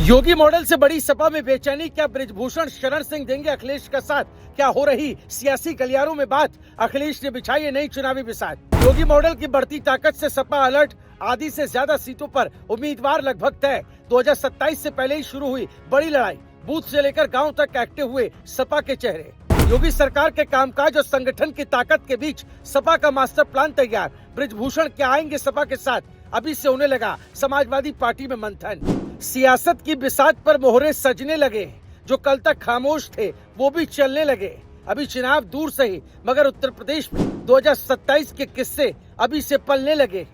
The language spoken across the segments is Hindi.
योगी मॉडल से बड़ी सपा में बेचैनी, क्या बृजभूषण शरण सिंह देंगे अखिलेश का साथ? क्या हो रही सियासी गलियारों में बात? अखिलेश ने बिछाई है नई चुनावी बिसात। योगी मॉडल की बढ़ती ताकत से सपा अलर्ट, आधी से ज्यादा सीटों पर उम्मीदवार लगभग तय। 2027 से पहले ही शुरू हुई बड़ी लड़ाई, बूथ से लेकर गांव तक एक्टिव हुए सपा के चेहरे। योगी सरकार के कामकाज और संगठन की ताकत के बीच सपा का मास्टर प्लान तैयार। बृजभूषण क्या आएंगे सपा के साथ? अभी से होने लगा समाजवादी पार्टी में मंथन। सियासत की बिसात पर मोहरे सजने लगे, जो कल तक खामोश थे वो भी चलने लगे। अभी चुनाव दूर सही, मगर उत्तर प्रदेश में 2027 के किस्से अभी से पलने लगे।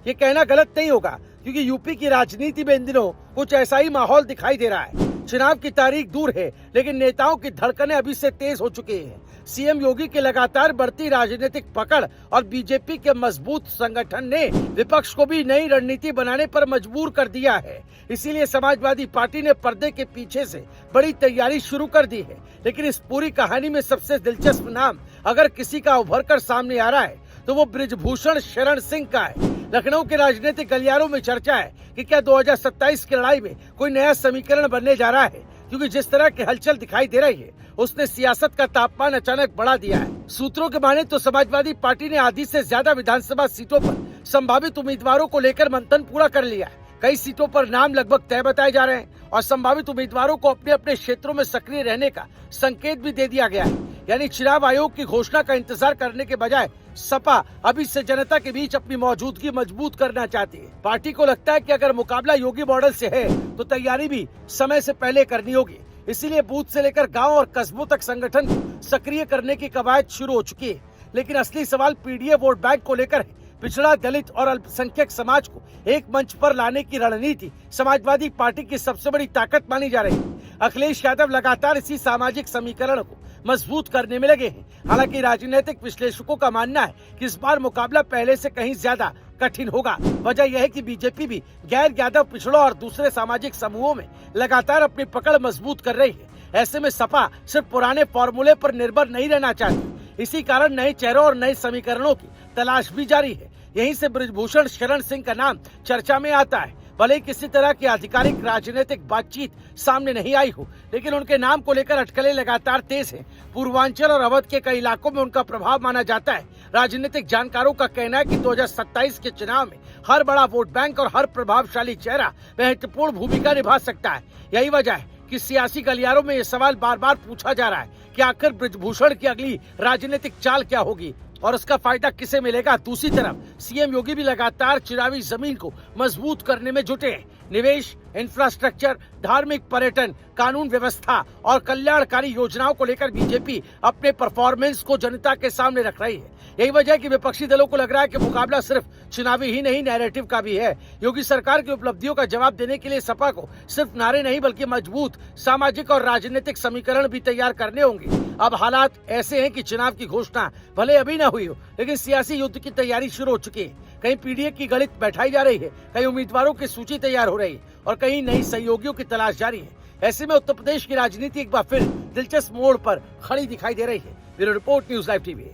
ये कहना गलत नहीं होगा, क्योंकि यूपी की राजनीति में इन दिनों कुछ ऐसा ही माहौल दिखाई दे रहा है। चुनाव की तारीख दूर है, लेकिन नेताओं की धड़कनें अभी से तेज हो चुकी हैं। सीएम योगी की लगातार बढ़ती राजनीतिक पकड़ और बीजेपी के मजबूत संगठन ने विपक्ष को भी नई रणनीति बनाने पर मजबूर कर दिया है। इसीलिए समाजवादी पार्टी ने पर्दे के पीछे से बड़ी तैयारी शुरू कर दी है। लेकिन इस पूरी कहानी में सबसे दिलचस्प नाम अगर किसी का उभर कर सामने आ रहा है तो वो बृजभूषण शरण सिंह का है। लखनऊ के राजनीतिक गलियारों में चर्चा है कि क्या 2027 की लड़ाई में कोई नया समीकरण बनने जा रहा है, क्योंकि जिस तरह की हलचल दिखाई दे रही है उसने सियासत का तापमान अचानक बढ़ा दिया है। सूत्रों के माने तो समाजवादी पार्टी ने आधी से ज्यादा विधानसभा सीटों पर संभावित उम्मीदवारों को लेकर मंथन पूरा कर लिया है। कई सीटों पर नाम लगभग तय बताए जा रहे हैं और संभावित उम्मीदवारों को अपने अपने क्षेत्रों में सक्रिय रहने का संकेत भी दे दिया गया है। यानी चुनाव आयोग की घोषणा का इंतजार करने के बजाय सपा अभी से जनता के बीच अपनी मौजूदगी मजबूत करना चाहती है। पार्टी को लगता है कि अगर मुकाबला योगी मॉडल से है तो तैयारी भी समय से पहले करनी होगी। इसीलिए बूथ से लेकर गांव और कस्बों तक संगठन को सक्रिय करने की कवायद शुरू हो चुकी है। लेकिन असली सवाल पीडीए वोट बैंक को लेकर है। पिछड़ा, दलित और अल्पसंख्यक समाज को एक मंच पर लाने की रणनीति समाजवादी पार्टी की सबसे बड़ी ताकत मानी जा रही है। अखिलेश यादव लगातार इसी सामाजिक समीकरण को मजबूत करने में लगे हैं। हालांकि राजनीतिक विश्लेषकों का मानना है कि इस बार मुकाबला पहले से कहीं ज्यादा कठिन होगा। वजह यह है कि बीजेपी भी गैर यादव, पिछड़ों और दूसरे सामाजिक समूहों में लगातार अपनी पकड़ मजबूत कर रही है। ऐसे में सपा सिर्फ पुराने फॉर्मूले पर निर्भर नहीं रहना चाहती। इसी कारण नए चेहरों और नए समीकरणों की तलाश भी जारी है। यहीं से बृजभूषण शरण सिंह का नाम चर्चा में आता है। भले किसी तरह की आधिकारिक राजनीतिक बातचीत सामने नहीं आई हो, लेकिन उनके नाम को लेकर अटकलें लगातार तेज हैं। पूर्वांचल और अवध के कई इलाकों में उनका प्रभाव माना जाता है। राजनीतिक जानकारों का कहना है कि 2027 के चुनाव में हर बड़ा वोट बैंक और हर प्रभावशाली चेहरा महत्वपूर्ण भूमिका निभा सकता है। यही वजह है कि सियासी गलियारों में ये सवाल बार बार पूछा जा रहा है कि आखिर बृजभूषण की अगली राजनीतिक चाल क्या होगी और उसका फायदा किसे मिलेगा। दूसरी तरफ सीएम योगी भी लगातार चुनावी जमीन को मजबूत करने में जुटे हैं। निवेश, इंफ्रास्ट्रक्चर, धार्मिक, पर्यटन, कानून व्यवस्था और कल्याणकारी योजनाओं को लेकर बीजेपी अपने परफॉर्मेंस को जनता के सामने रख रही है। यही वजह है कि विपक्षी दलों को लग रहा है कि मुकाबला सिर्फ चुनावी ही नहीं, नैरेटिव का भी है। योगी सरकार की उपलब्धियों का जवाब देने के लिए सपा को सिर्फ नारे नहीं बल्कि मजबूत सामाजिक और राजनीतिक समीकरण भी तैयार करने होंगे। अब हालात ऐसे हैं कि चुनाव की घोषणा भले अभी न हुई हो, लेकिन सियासी युद्ध की तैयारी शुरू हो चुकी है। कहीं पीडीए की गणित बैठाई जा रही है, कहीं उम्मीदवारों की सूची तैयार हो रही है और कहीं नई सहयोगियों की तलाश जारी है। ऐसे में उत्तर प्रदेश की राजनीति एक बार फिर दिलचस्प मोड़ पर खड़ी दिखाई दे रही है। Bureau report, news live TV.